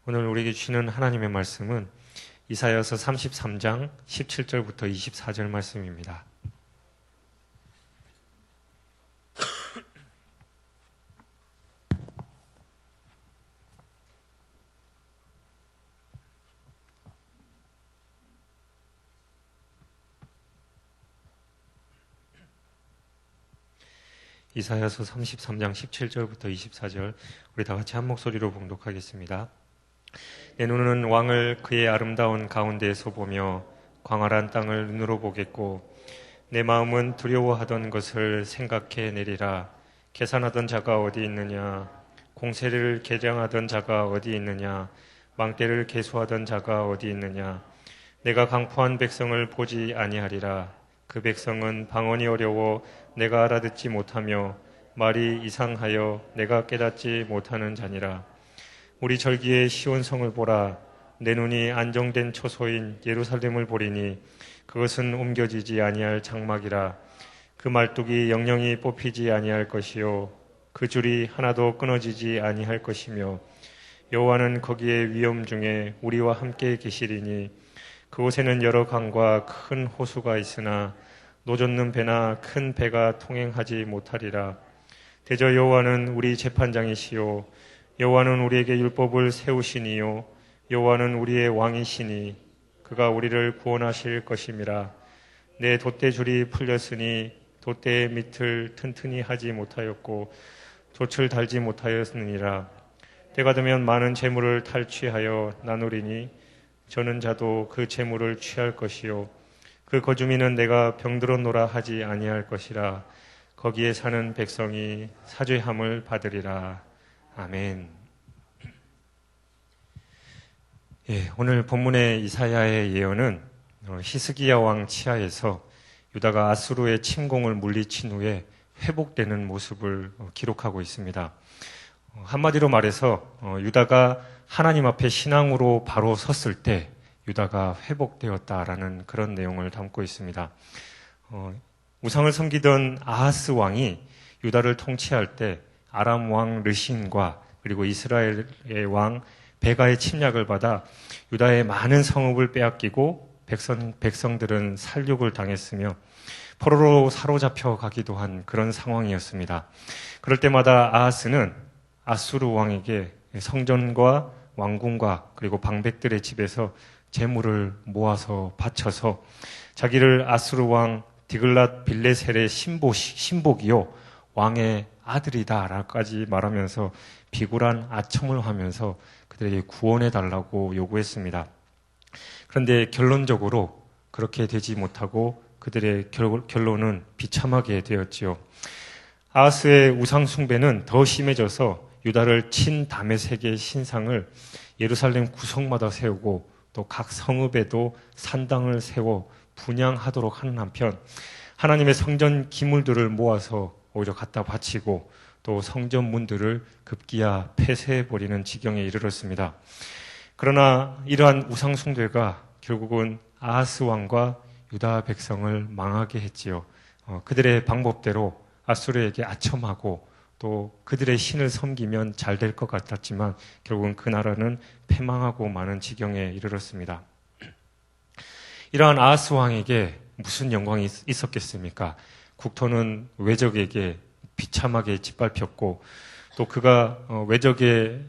오늘 우리에게 주시는 하나님의 말씀은 이사야서 33장 17절부터 24절 말씀입니다. 이사야서 33장 17절부터 24절 우리 다 같이 한 목소리로 봉독하겠습니다. 내 눈은 왕을 그의 아름다운 가운데에서 보며 광활한 땅을 눈으로 보겠고 내 마음은 두려워하던 것을 생각해 내리라. 계산하던 자가 어디 있느냐? 공세를 계량하던 자가 어디 있느냐? 망대를 계수하던 자가 어디 있느냐? 내가 강포한 백성을 보지 아니하리라. 그 백성은 방언이 어려워 내가 알아듣지 못하며 말이 이상하여 내가 깨닫지 못하는 자니라. 우리 절기의 시온성을 보라. 내 눈이 안정된 초소인 예루살렘을 보리니 그것은 옮겨지지 아니할 장막이라. 그 말뚝이 영영이 뽑히지 아니할 것이요 그 줄이 하나도 끊어지지 아니할 것이며 여호와는 거기에 위엄 중에 우리와 함께 계시리니 그곳에는 여러 강과 큰 호수가 있으나 노젓는 배나 큰 배가 통행하지 못하리라. 대저 여호와는 우리 재판장이시요 여호와는 우리에게 율법을 세우시니요 여호와는 우리의 왕이시니 그가 우리를 구원하실 것임이라. 내 돛대줄이 풀렸으니 돛대의 밑을 튼튼히 하지 못하였고 돛을 달지 못하였느니라. 때가 되면 많은 재물을 탈취하여 나누리니 저는 자도 그 재물을 취할 것이요 그 거주민은 내가 병들어 노라 하지 아니할 것이라. 거기에 사는 백성이 사죄함을 받으리라. 아멘. 오늘 본문의 이사야의 예언은 히스기야 왕 치하에서 유다가 아수르의 침공을 물리친 후에 회복되는 모습을 기록하고 있습니다. 한마디로 말해서 유다가 하나님 앞에 신앙으로 바로 섰을 때 유다가 회복되었다라는 그런 내용을 담고 있습니다. 우상을 섬기던 아하스 왕이 유다를 통치할 때 아람 왕 르신과 그리고 이스라엘의 왕 베가의 침략을 받아 유다의 많은 성읍을 빼앗기고 백성들은 살육을 당했으며 포로로 사로잡혀 가기도 한 그런 상황이었습니다. 그럴 때마다 아하스는 아수르 왕에게 성전과 왕궁과 그리고 방백들의 집에서 재물을 모아서 바쳐서 자기를 아수르 왕 디글랏 빌레셀의 신복이요 왕의 아들이다라까지 말하면서 비굴한 아첨을 하면서 그들에게 구원해달라고 요구했습니다. 그런데 결론적으로 그렇게 되지 못하고 그들의 결론은 비참하게 되었지요. 아하스의 우상 숭배는 더 심해져서 유다를 친 다메섹의 신상을 예루살렘 구석마다 세우고 또 각 성읍에도 산당을 세워 분향하도록 하는 한편 하나님의 성전 기물들을 모아서 오히려 갖다 바치고 또 성전 문들을 급기야 폐쇄해버리는 지경에 이르렀습니다. 그러나 이러한 우상 숭배가 결국은 아하스 왕과 유다 백성을 망하게 했지요. 그들의 방법대로 아수르에게 아첨하고 또 그들의 신을 섬기면 잘 될 것 같았지만 결국은 그 나라는 패망하고 마는 지경에 이르렀습니다. 이러한 아하스 왕에게 무슨 영광이 있었겠습니까? 국토는 외적에게 비참하게 짓밟혔고 또 그가 외적의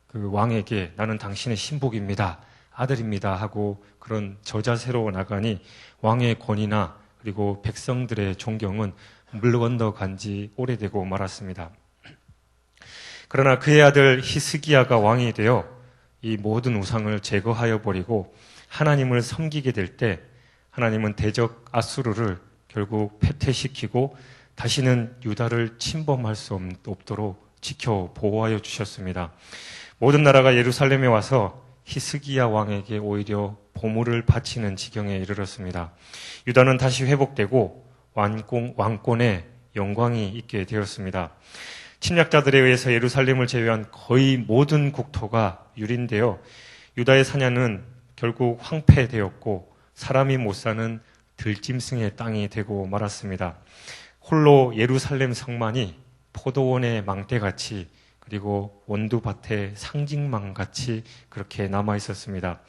그 왕에게 나는 당신의 신복입니다, 아들입니다 하고 그런 저자세로 나가니 왕의 권위나 그리고 백성들의 존경은 물 건너간 지 오래되고 말았습니다. 그러나 그의 아들 히스기야가 왕이 되어 이 모든 우상을 제거하여 버리고 하나님을 섬기게 될 때 하나님은 대적 아수르를 결국 패퇴시키고 다시는 유다를 침범할 수 없도록 지켜 보호하여 주셨습니다. 모든 나라가 예루살렘에 와서 히스기야 왕에게 오히려 보물을 바치는 지경에 이르렀습니다. 유다는 다시 회복되고 왕권의 영광이 있게 되었습니다. 침략자들에 의해서 예루살렘을 제외한 거의 모든 국토가 유린되어 유다의 사냐는 결국 황폐되었고 사람이 못 사는 들짐승의 땅이 되고 말았습니다. 홀로 예루살렘 성만이 포도원의 망대같이 그리고 원두밭의 상징망 같이 그렇게 남아 있었습니다.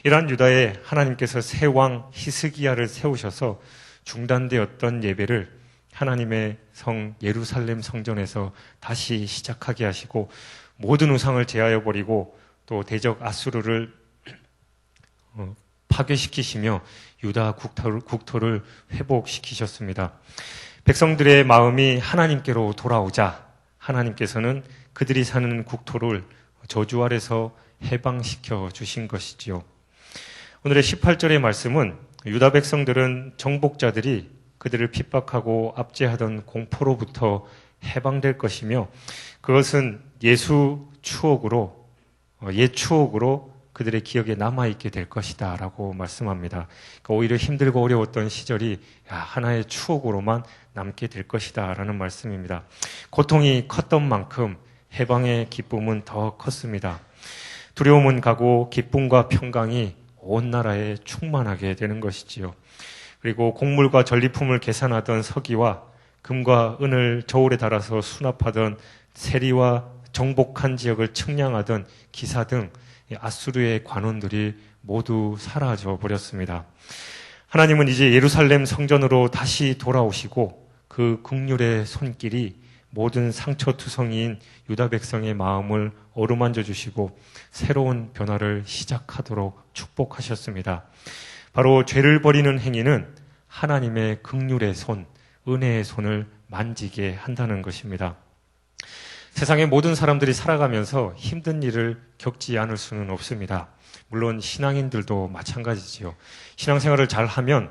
이러한 유다에 하나님께서 새 왕 히스기야를 세우셔서 중단되었던 예배를 하나님의 성 예루살렘 성전에서 다시 시작하게 하시고 모든 우상을 제하여 버리고 또 대적 아수르를 파괴시키시며 유다 국토를 회복시키셨습니다. 백성들의 마음이 하나님께로 돌아오자 하나님께서는 그들이 사는 국토를 저주 아래서 해방시켜 주신 것이지요. 오늘의 18절의 말씀은 유다 백성들은 정복자들이 그들을 핍박하고 압제하던 공포로부터 해방될 것이며 그것은 옛 추억으로 그들의 기억에 남아있게 될 것이다 라고 말씀합니다. 그러니까 오히려 힘들고 어려웠던 시절이 하나의 추억으로만 남게 될 것이다 라는 말씀입니다. 고통이 컸던 만큼 해방의 기쁨은 더 컸습니다. 두려움은 가고 기쁨과 평강이 온 나라에 충만하게 되는 것이지요. 그리고 곡물과 전리품을 계산하던 서기와 금과 은을 저울에 달아서 수납하던 세리와 정복한 지역을 측량하던 기사 등 아수르의 관원들이 모두 사라져 버렸습니다. 하나님은 이제 예루살렘 성전으로 다시 돌아오시고 그 긍휼의 손길이 모든 상처투성이인 유다 백성의 마음을 어루만져 주시고 새로운 변화를 시작하도록 축복하셨습니다. 바로 죄를 버리는 행위는 하나님의 긍휼의 손, 은혜의 손을 만지게 한다는 것입니다. 세상의 모든 사람들이 살아가면서 힘든 일을 겪지 않을 수는 없습니다. 물론 신앙인들도 마찬가지지요. 신앙생활을 잘하면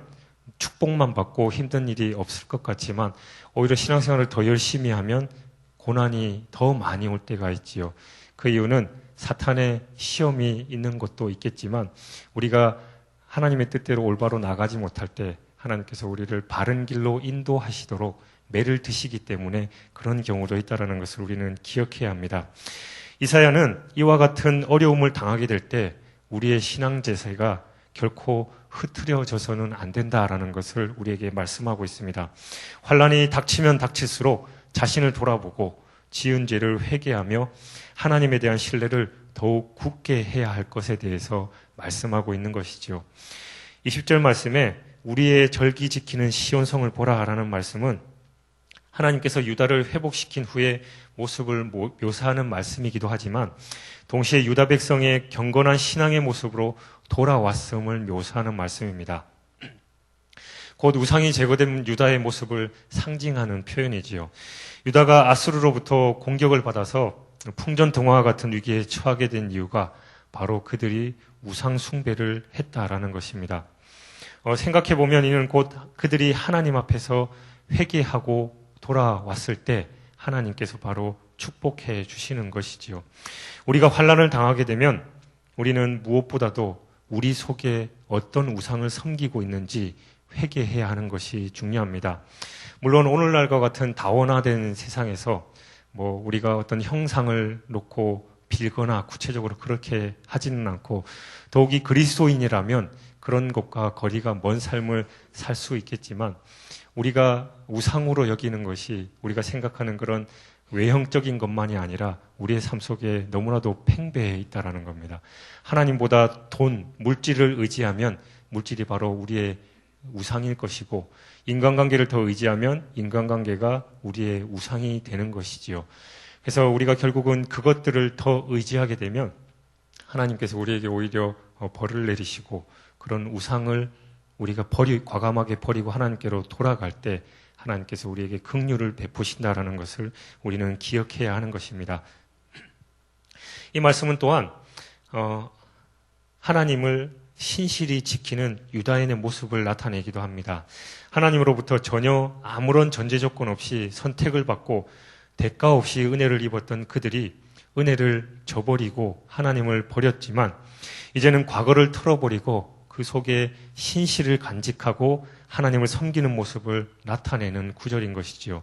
축복만 받고 힘든 일이 없을 것 같지만 오히려 신앙생활을 더 열심히 하면 고난이 더 많이 올 때가 있지요. 그 이유는 사탄의 시험이 있는 것도 있겠지만 우리가 하나님의 뜻대로 올바로 나가지 못할 때 하나님께서 우리를 바른 길로 인도하시도록 매를 드시기 때문에 그런 경우도 있다는 것을 우리는 기억해야 합니다. 이사야는 이와 같은 어려움을 당하게 될 때 우리의 신앙 제세가 결코 흐트려져서는 안 된다라는 것을 우리에게 말씀하고 있습니다. 환란이 닥치면 닥칠수록 자신을 돌아보고 지은 죄를 회개하며 하나님에 대한 신뢰를 더욱 굳게 해야 할 것에 대해서 말씀하고 있는 것이지요. 20절 말씀에 우리의 절기 지키는 시온성을 보라라는 말씀은 하나님께서 유다를 회복시킨 후에 모습을 묘사하는 말씀이기도 하지만 동시에 유다 백성의 경건한 신앙의 모습으로 돌아왔음을 묘사하는 말씀입니다. 곧 우상이 제거된 유다의 모습을 상징하는 표현이지요. 유다가 아수르로부터 공격을 받아서 풍전등화와 같은 위기에 처하게 된 이유가 바로 그들이 우상 숭배를 했다라는 것입니다. 생각해보면 이는 곧 그들이 하나님 앞에서 회개하고 돌아왔을 때 하나님께서 바로 축복해 주시는 것이지요. 우리가 환난을 당하게 되면 우리는 무엇보다도 우리 속에 어떤 우상을 섬기고 있는지 회개해야 하는 것이 중요합니다. 물론 오늘날과 같은 다원화된 세상에서 우리가 어떤 형상을 놓고 빌거나 구체적으로 그렇게 하지는 않고 더욱이 그리스도인이라면 그런 것과 거리가 먼 삶을 살 수 있겠지만 우리가 우상으로 여기는 것이 우리가 생각하는 그런 외형적인 것만이 아니라 우리의 삶 속에 너무나도 팽배해 있다는 겁니다. 하나님보다 돈, 물질을 의지하면 물질이 바로 우리의 우상일 것이고 인간관계를 더 의지하면 인간관계가 우리의 우상이 되는 것이지요. 그래서 우리가 결국은 그것들을 더 의지하게 되면 하나님께서 우리에게 오히려 벌을 내리시고 그런 우상을 우리가 과감하게 버리고 하나님께로 돌아갈 때 하나님께서 우리에게 긍휼을 베푸신다라는 것을 우리는 기억해야 하는 것입니다. 이 말씀은 또한 하나님을 신실히 지키는 유다인의 모습을 나타내기도 합니다. 하나님으로부터 전혀 아무런 전제 조건 없이 선택을 받고 대가 없이 은혜를 입었던 그들이 은혜를 저버리고 하나님을 버렸지만 이제는 과거를 털어버리고 그 속에 신실을 간직하고 하나님을 섬기는 모습을 나타내는 구절인 것이지요.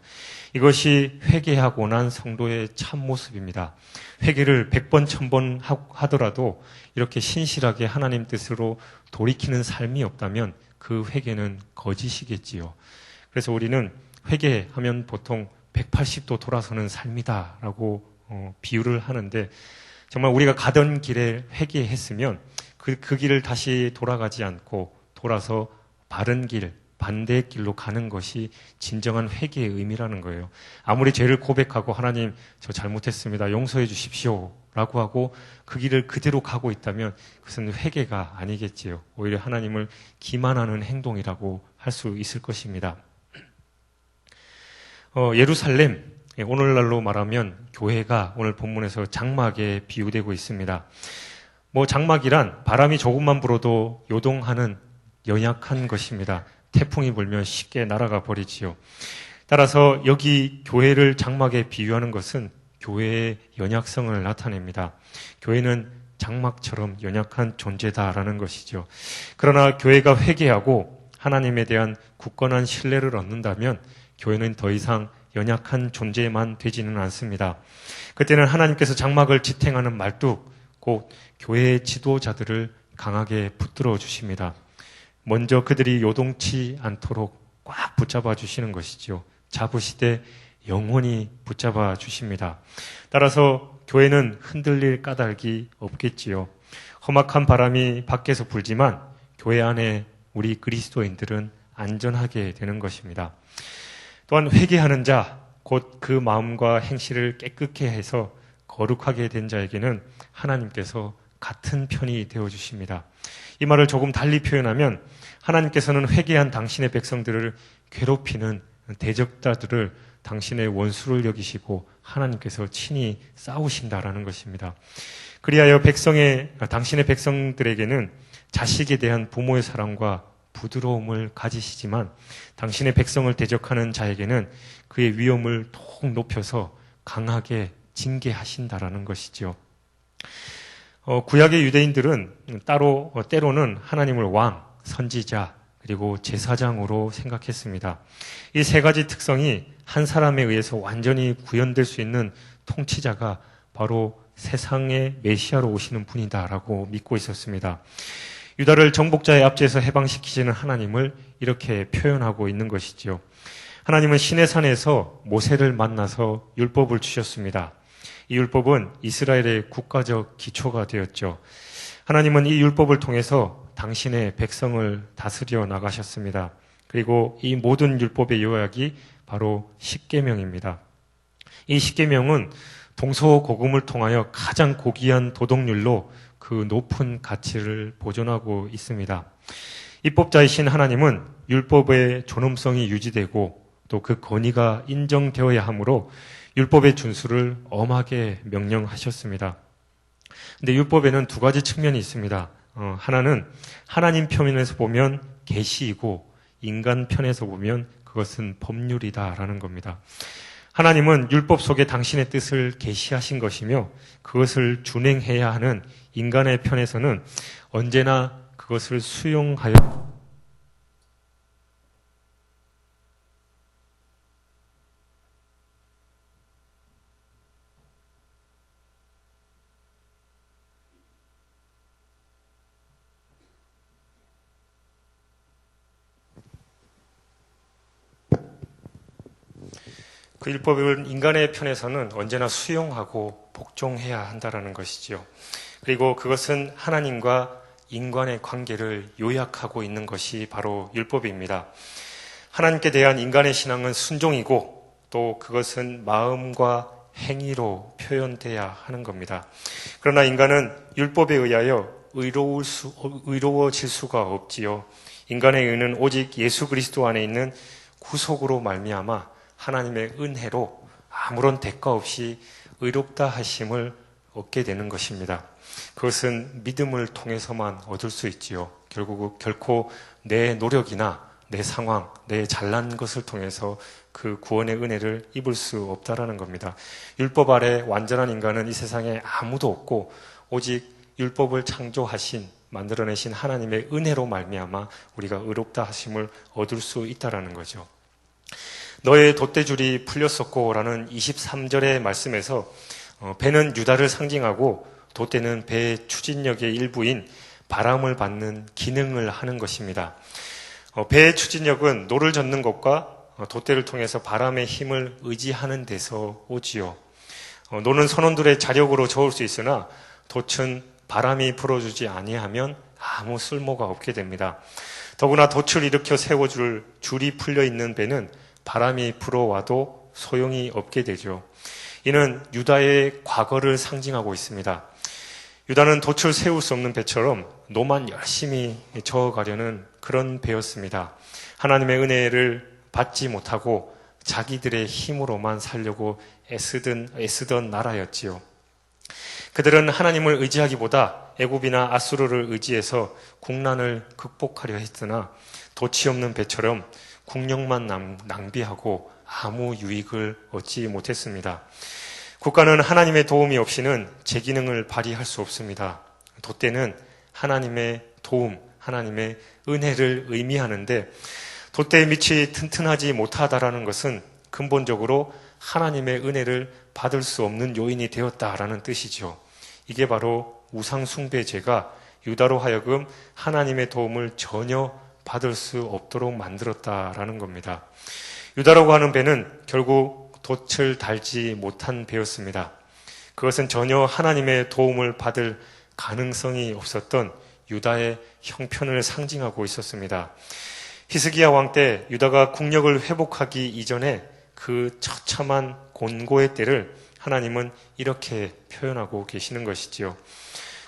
이것이 회개하고 난 성도의 참 모습입니다. 회개를 100번, 1000번 하더라도 이렇게 신실하게 하나님 뜻으로 돌이키는 삶이 없다면 그 회개는 거짓이겠지요. 그래서 우리는 회개하면 보통 180도 돌아서는 삶이다라고 비유를 하는데 정말 우리가 가던 길에 회개했으면 그 길을 다시 돌아가지 않고 돌아서 바른 길, 반대의 길로 가는 것이 진정한 회개의 의미라는 거예요. 아무리 죄를 고백하고 하나님 저 잘못했습니다. 용서해 주십시오. 라고 하고 그 길을 그대로 가고 있다면 그것은 회개가 아니겠지요. 오히려 하나님을 기만하는 행동이라고 할 수 있을 것입니다. 예루살렘, 오늘날로 말하면 교회가 오늘 본문에서 장막에 비유되고 있습니다. 장막이란 바람이 조금만 불어도 요동하는 연약한 것입니다. 태풍이 불면 쉽게 날아가 버리지요. 따라서 여기 교회를 장막에 비유하는 것은 교회의 연약성을 나타냅니다. 교회는 장막처럼 연약한 존재다라는 것이죠. 그러나 교회가 회개하고 하나님에 대한 굳건한 신뢰를 얻는다면 교회는 더 이상 연약한 존재만 되지는 않습니다. 그때는 하나님께서 장막을 지탱하는 말뚝, 곧 교회의 지도자들을 강하게 붙들어 주십니다. 먼저 그들이 요동치 않도록 꽉 붙잡아 주시는 것이죠. 잡으시되 영원히 붙잡아 주십니다. 따라서 교회는 흔들릴 까닭이 없겠지요. 험악한 바람이 밖에서 불지만 교회 안에 우리 그리스도인들은 안전하게 되는 것입니다. 또한 회개하는 자, 곧 그 마음과 행실을 깨끗게 해서 거룩하게 된 자에게는 하나님께서 같은 편이 되어주십니다. 이 말을 조금 달리 표현하면 하나님께서는 회개한 당신의 백성들을 괴롭히는 대적자들을 당신의 원수를 여기시고 하나님께서 친히 싸우신다라는 것입니다. 그리하여 당신의 백성들에게는 자식에 대한 부모의 사랑과 부드러움을 가지시지만 당신의 백성을 대적하는 자에게는 그의 위험을 더욱 높여서 강하게 징계하신다라는 것이죠. 구약의 유대인들은 때로는 하나님을 왕, 선지자, 그리고 제사장으로 생각했습니다. 이 세 가지 특성이 한 사람에 의해서 완전히 구현될 수 있는 통치자가 바로 세상의 메시아로 오시는 분이다라고 믿고 있었습니다. 유다를 정복자의 압제에서 해방시키시는 하나님을 이렇게 표현하고 있는 것이지요. 하나님은 시내산에서 모세를 만나서 율법을 주셨습니다. 이 율법은 이스라엘의 국가적 기초가 되었죠. 하나님은 이 율법을 통해서 당신의 백성을 다스려 나가셨습니다. 그리고 이 모든 율법의 요약이 바로 십계명입니다. 이 십계명은 동서고금을 통하여 가장 고귀한 도덕률로 그 높은 가치를 보존하고 있습니다. 입법자이신 하나님은 율법의 존엄성이 유지되고 또 그 권위가 인정되어야 하므로 율법의 준수를 엄하게 명령하셨습니다. 근데 율법에는 두 가지 측면이 있습니다. 하나는 하나님 편에서 보면 계시이고 인간 편에서 보면 그것은 법률이다라는 겁니다. 하나님은 율법 속에 당신의 뜻을 계시하신 것이며 그것을 준행해야 하는 인간의 편에서는 언제나 그것을 수용하여 그 율법을 인간의 편에서는 언제나 수용하고 복종해야 한다는 것이죠. 그리고 그것은 하나님과 인간의 관계를 요약하고 있는 것이 바로 율법입니다. 하나님께 대한 인간의 신앙은 순종이고 또 그것은 마음과 행위로 표현돼야 하는 겁니다. 그러나 인간은 율법에 의하여 의로워질 수가 없지요. 인간의 의는 오직 예수 그리스도 안에 있는 구속으로 말미암아 하나님의 은혜로 아무런 대가 없이 의롭다 하심을 얻게 되는 것입니다. 그것은 믿음을 통해서만 얻을 수 있지요. 결코 내 노력이나 내 상황, 내 잘난 것을 통해서 그 구원의 은혜를 입을 수 없다라는 겁니다. 율법 아래 완전한 인간은 이 세상에 아무도 없고 오직 율법을 만들어내신 하나님의 은혜로 말미암아 우리가 의롭다 하심을 얻을 수 있다라는 거죠. 너의 돛대줄이 풀렸었고라는 23절의 말씀에서 배는 유다를 상징하고 돛대는 배의 추진력의 일부인 바람을 받는 기능을 하는 것입니다. 배의 추진력은 노를 젓는 것과 돛대를 통해서 바람의 힘을 의지하는 데서 오지요. 노는 선원들의 자력으로 저을 수 있으나 돛은 바람이 불어주지 아니하면 아무 쓸모가 없게 됩니다. 더구나 돛을 일으켜 세워줄 줄이 풀려있는 배는 바람이 불어와도 소용이 없게 되죠. 이는 유다의 과거를 상징하고 있습니다. 유다는 돛을 세울 수 없는 배처럼 노만 열심히 저어가려는 그런 배였습니다. 하나님의 은혜를 받지 못하고 자기들의 힘으로만 살려고 애쓰던 나라였지요. 그들은 하나님을 의지하기보다 애굽이나 아수르를 의지해서 국난을 극복하려 했으나 돛이 없는 배처럼 국력만 낭비하고 아무 유익을 얻지 못했습니다. 국가는 하나님의 도움이 없이는 제 기능을 발휘할 수 없습니다. 돛대는 하나님의 도움, 하나님의 은혜를 의미하는데 돛대의 밑이 튼튼하지 못하다라는 것은 근본적으로 하나님의 은혜를 받을 수 없는 요인이 되었다라는 뜻이죠. 이게 바로 우상숭배죄가 유다로 하여금 하나님의 도움을 전혀 받을 수 없도록 만들었다라는 겁니다. 유다라고 하는 배는 결국 돛을 달지 못한 배였습니다. 그것은 전혀 하나님의 도움을 받을 가능성이 없었던 유다의 형편을 상징하고 있었습니다. 히스기야 왕 때 유다가 국력을 회복하기 이전에 그 처참한 곤고의 때를 하나님은 이렇게 표현하고 계시는 것이지요.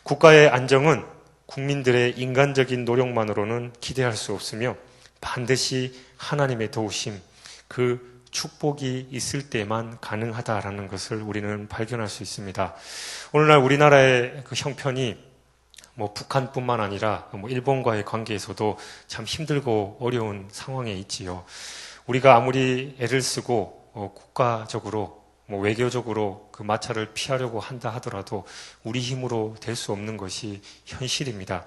국가의 안정은 국민들의 인간적인 노력만으로는 기대할 수 없으며 반드시 하나님의 도우심, 그 축복이 있을 때만 가능하다라는 것을 우리는 발견할 수 있습니다. 오늘날 우리나라의 그 형편이 북한뿐만 아니라 일본과의 관계에서도 참 힘들고 어려운 상황에 있지요. 우리가 아무리 애를 쓰고 국가적으로 외교적으로 그 마찰을 피하려고 한다 하더라도 우리 힘으로 될 수 없는 것이 현실입니다.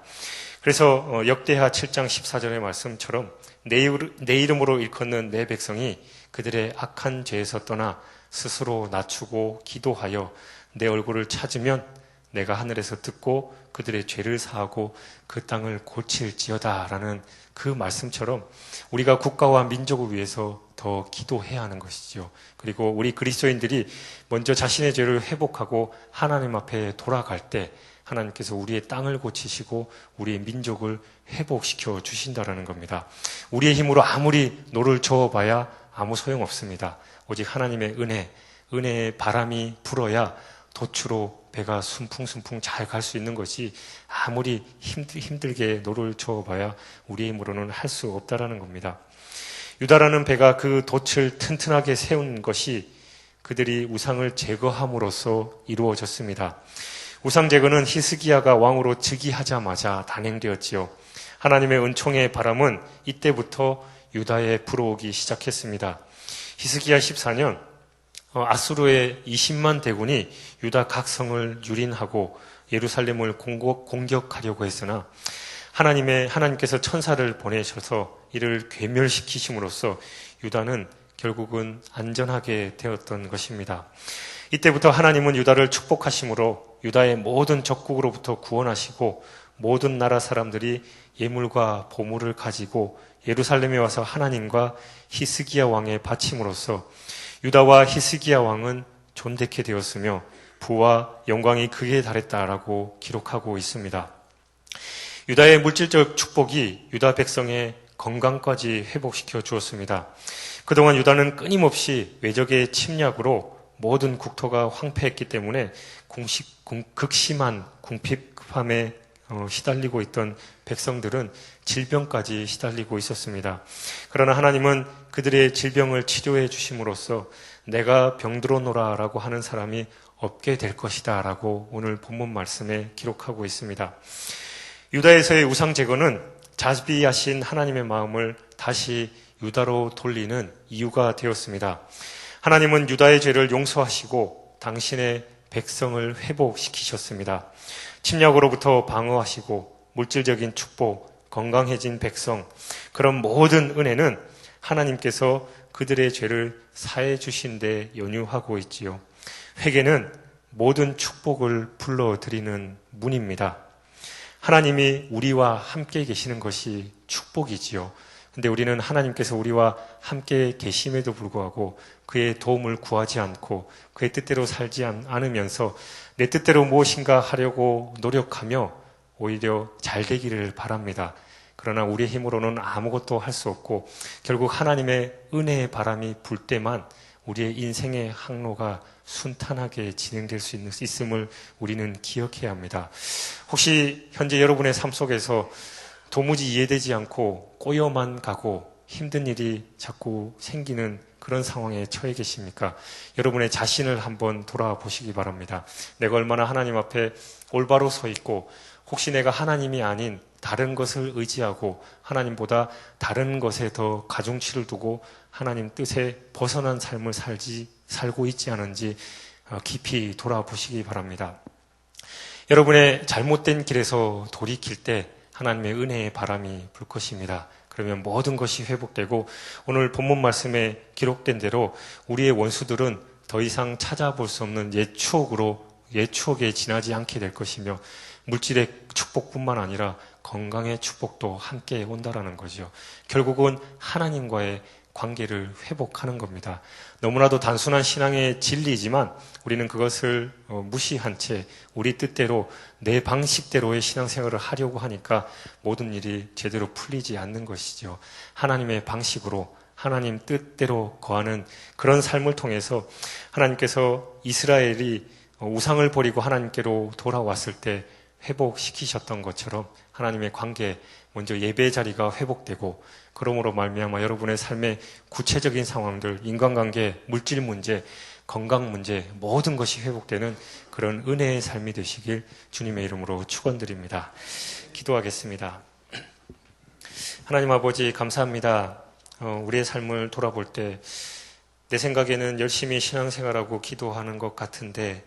그래서 역대하 7장 14절의 말씀처럼 내 이름으로 일컫는 내 백성이 그들의 악한 죄에서 떠나 스스로 낮추고 기도하여 내 얼굴을 찾으면 내가 하늘에서 듣고 그들의 죄를 사하고 그 땅을 고칠지어다라는 그 말씀처럼 우리가 국가와 민족을 위해서 더 기도해야 하는 것이죠. 그리고 우리 그리스도인들이 먼저 자신의 죄를 회복하고 하나님 앞에 돌아갈 때 하나님께서 우리의 땅을 고치시고 우리의 민족을 회복시켜 주신다라는 겁니다. 우리의 힘으로 아무리 노를 저어봐야 아무 소용없습니다. 오직 하나님의 은혜의 바람이 불어야 돛으로 배가 순풍순풍 잘 갈 수 있는 것이 아무리 힘들게 노를 저어봐야 우리의 힘으로는 할 수 없다라는 겁니다. 유다라는 배가 그 돛을 튼튼하게 세운 것이 그들이 우상을 제거함으로써 이루어졌습니다. 우상 제거는 히스기야가 왕으로 즉위하자마자 단행되었지요. 하나님의 은총의 바람은 이때부터 유다에 불어오기 시작했습니다. 히스기야 14년 아수르의 20만 대군이 유다 각성을 유린하고 예루살렘을 공격하려고 했으나 하나님께서 천사를 보내셔서 이를 괴멸시키심으로써 유다는 결국은 안전하게 되었던 것입니다. 이때부터 하나님은 유다를 축복하심으로 유다의 모든 적국으로부터 구원하시고 모든 나라 사람들이 예물과 보물을 가지고 예루살렘에 와서 하나님과 히스기야 왕의 바침으로써 유다와 히스기야 왕은 존대케 되었으며 부와 영광이 극에 달했다라고 기록하고 있습니다. 유다의 물질적 축복이 유다 백성의 건강까지 회복시켜 주었습니다. 그동안 유다는 끊임없이 외적의 침략으로 모든 국토가 황폐했기 때문에 극심한 궁핍함에 시달리고 있던 백성들은 질병까지 시달리고 있었습니다. 그러나 하나님은 그들의 질병을 치료해 주심으로써 내가 병들어노라 라고 하는 사람이 없게 될 것이다 라고 오늘 본문 말씀에 기록하고 있습니다. 유다에서의 우상 제거는 자비하신 하나님의 마음을 다시 유다로 돌리는 이유가 되었습니다. 하나님은 유다의 죄를 용서하시고 당신의 백성을 회복시키셨습니다. 침략으로부터 방어하시고 물질적인 축복, 건강해진 백성, 그런 모든 은혜는 하나님께서 그들의 죄를 사해 주신 데 연유하고 있지요. 회개는 모든 축복을 불러들이는 문입니다. 하나님이 우리와 함께 계시는 것이 축복이지요. 근데 우리는 하나님께서 우리와 함께 계심에도 불구하고 그의 도움을 구하지 않고 그의 뜻대로 살지 않으면서 내 뜻대로 무엇인가 하려고 노력하며 오히려 잘 되기를 바랍니다. 그러나 우리의 힘으로는 아무것도 할 수 없고 결국 하나님의 은혜의 바람이 불 때만 우리의 인생의 항로가 순탄하게 진행될 수 있음을 우리는 기억해야 합니다. 혹시 현재 여러분의 삶 속에서 도무지 이해되지 않고 꼬여만 가고 힘든 일이 자꾸 생기는 그런 상황에 처해 계십니까? 여러분의 자신을 한번 돌아보시기 바랍니다. 내가 얼마나 하나님 앞에 올바로 서 있고 혹시 내가 하나님이 아닌 다른 것을 의지하고 하나님보다 다른 것에 더 가중치를 두고 하나님 뜻에 벗어난 삶을 살고 있지 않은지 깊이 돌아보시기 바랍니다. 여러분의 잘못된 길에서 돌이킬 때 하나님의 은혜의 바람이 불 것입니다. 그러면 모든 것이 회복되고 오늘 본문 말씀에 기록된 대로 우리의 원수들은 더 이상 찾아볼 수 없는 옛 추억에 지나지 않게 될 것이며 물질의 축복뿐만 아니라 건강의 축복도 함께 온다라는 거죠. 결국은 하나님과의 관계를 회복하는 겁니다. 너무나도 단순한 신앙의 진리이지만 우리는 그것을 무시한 채 우리 뜻대로 내 방식대로의 신앙생활을 하려고 하니까 모든 일이 제대로 풀리지 않는 것이죠. 하나님의 방식으로 하나님 뜻대로 거하는 그런 삶을 통해서 하나님께서 이스라엘이 우상을 버리고 하나님께로 돌아왔을 때 회복시키셨던 것처럼 하나님의 관계, 먼저 예배의 자리가 회복되고 그러므로 말미암아 여러분의 삶의 구체적인 상황들, 인간관계, 물질 문제, 건강 문제 모든 것이 회복되는 그런 은혜의 삶이 되시길 주님의 이름으로 축원드립니다. 기도하겠습니다. 하나님 아버지 감사합니다. 우리의 삶을 돌아볼 때 내 생각에는 열심히 신앙생활하고 기도하는 것 같은데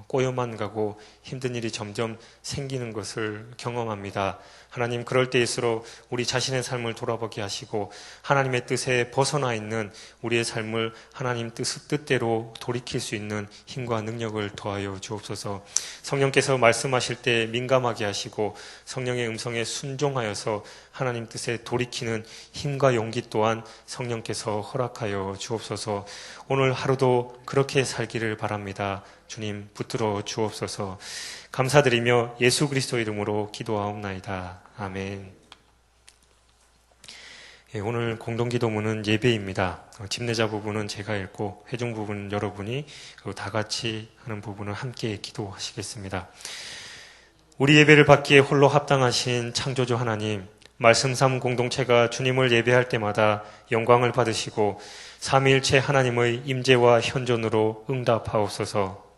꼬여만 가고 힘든 일이 점점 생기는 것을 경험합니다. 하나님, 그럴 때일수록 우리 자신의 삶을 돌아보게 하시고 하나님의 뜻에 벗어나 있는 우리의 삶을 하나님 뜻대로 돌이킬 수 있는 힘과 능력을 더하여 주옵소서. 성령께서 말씀하실 때 민감하게 하시고 성령의 음성에 순종하여서 하나님 뜻에 돌이키는 힘과 용기 또한 성령께서 허락하여 주옵소서. 오늘 하루도 그렇게 살기를 바랍니다. 주님 붙들어 주옵소서. 감사드리며 예수 그리스도 이름으로 기도하옵나이다. 아멘. 오늘 공동기도문은 예배입니다. 집내자 부분은 제가 읽고 회중 부분은 여러분이 그리고 다 같이 하는 부분은 함께 기도하시겠습니다. 우리 예배를 받기에 홀로 합당하신 창조주 하나님, 말씀 삼 공동체가 주님을 예배할 때마다 영광을 받으시고 삼위일체 하나님의 임재와 현존으로 응답하옵소서.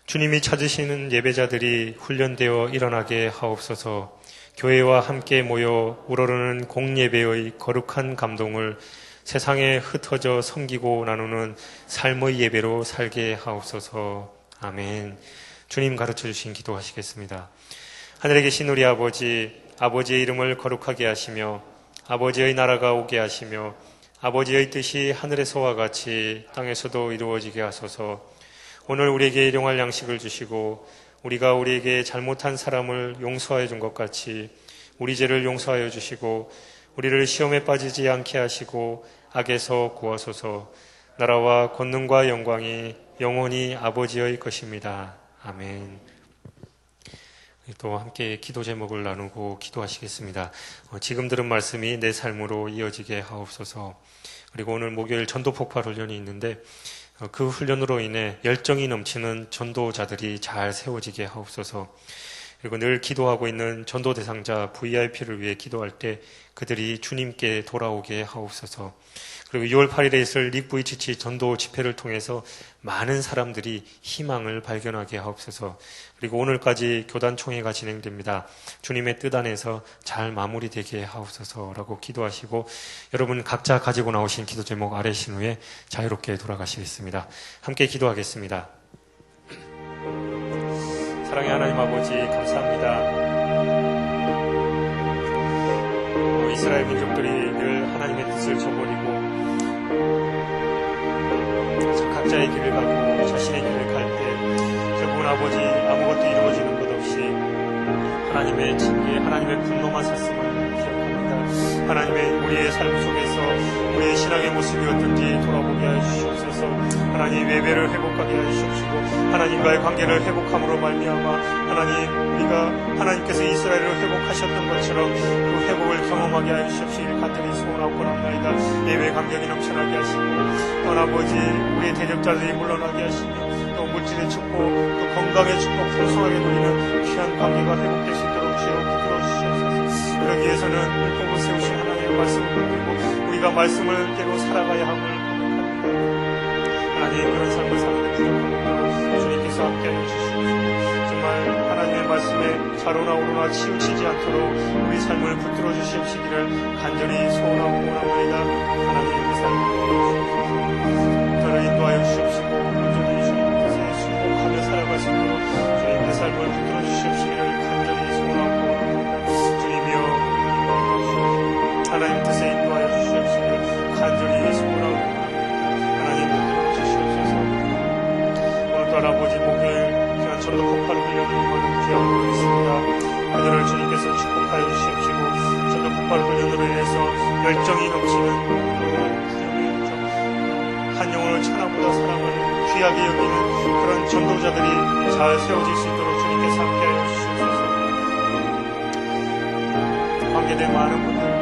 주님이 찾으시는 예배자들이 훈련되어 일어나게 하옵소서. 교회와 함께 모여 우러르는 공예배의 거룩한 감동을 세상에 흩어져 섬기고 나누는 삶의 예배로 살게 하옵소서. 아멘. 주님 가르쳐 주신 기도하시겠습니다. 하늘에 계신 우리 아버지, 아버지의 이름을 거룩하게 하시며 아버지의 나라가 오게 하시며 아버지의 뜻이 하늘에서와 같이 땅에서도 이루어지게 하소서. 오늘 우리에게 일용할 양식을 주시고 우리가 우리에게 잘못한 사람을 용서하여 준 것 같이 우리 죄를 용서하여 주시고 우리를 시험에 빠지지 않게 하시고 악에서 구하소서. 나라와 권능과 영광이 영원히 아버지의 것입니다. 아멘. 또 함께 기도 제목을 나누고 기도하시겠습니다. 지금 들은 말씀이 내 삶으로 이어지게 하옵소서. 그리고 오늘 목요일 전도 폭발 훈련이 있는데 그 훈련으로 인해 열정이 넘치는 전도자들이 잘 세워지게 하옵소서. 그리고 늘 기도하고 있는 전도 대상자 VIP를 위해 기도할 때 그들이 주님께 돌아오게 하옵소서. 그리고 6월 8일에 있을 릭VCC 전도 집회를 통해서 많은 사람들이 희망을 발견하게 하옵소서. 그리고 오늘까지 교단총회가 진행됩니다. 주님의 뜻 안에서 잘 마무리되게 하옵소서라고 기도하시고 여러분 각자 가지고 나오신 기도 제목 아래신 후에 자유롭게 돌아가시겠습니다. 함께 기도하겠습니다. 사랑의 하나님 아버지 감사합니다. 이스라엘 민족들이 늘 하나님의 뜻을 저버리고 각자의 길을 가고 자신의 길을 갈 때 아버지 아무것도 이루어지는 것 없이 하나님의 징계, 하나님의 분노만 샀음을 기억합니다. 하나님의 우리의 삶 속에서 우리의 신앙의 모습이 어떤지 돌아보게 하여 주시옵소서. 하나님 예배를 회복하게 하여 주시옵시고 하나님과의 관계를 회복함으로 말미암아 하나님 우리가 하나님께서 이스라엘을 회복하셨던 것처럼 그 회복을 경험하게 하여 주시옵시길 간절히 소원하고 원합니다. 예배 감격이 넘쳐나게 하시고 또 아버지 우리의 대적자들이 물러나게 하시며 또 물질의 축복 또 건강의 축복 풍성하게 누리는 귀한 관계가 회복될 수 있도록 주여 붙들어 주시옵소서. 그러기 위해서는 율법을 세우신 하나님의 말씀을 붙들고 우리가 말씀을 대로 살아가야 함을 고백합니다. 하나님 그런 삶을 사는데 부족합니다. 주님께서 함께하여 주시옵소서. 정말 하나님의 말씀에 좌로나 우로나 치우치지 않도록 우리 삶을 붙들어 주시옵시기를 간절히 소원하고 원합니다. 하나님의 삶을 도와주시옵소서. 저를 인도하여 주시옵시고 온전히 주님 뜻에 순복하며 살아갈 수 있도록 주님의 삶을 붙들어 주시옵시기를 간절히 소원하고 원합니다. 주님이여 하나님 뜻에 인도하여 주시옵시기를 간절히 소원하고 원합니다. 하나님 붙들어 주시옵소서. 오늘도 아버지 목요일 저도 폭발을 흘려는 많은 귀한 분이 있습니다. 그들을 주님께서 축복하여 주시옵시고 저도 폭발을 훈련으로 인해서 열정이 넘치는 한 영혼을 천하보다 사랑을 귀하게 여기는 그런 전도자들이 잘 세워질 수 있도록 주님께서 함께하여 주시옵소서. 관계된 많은 분들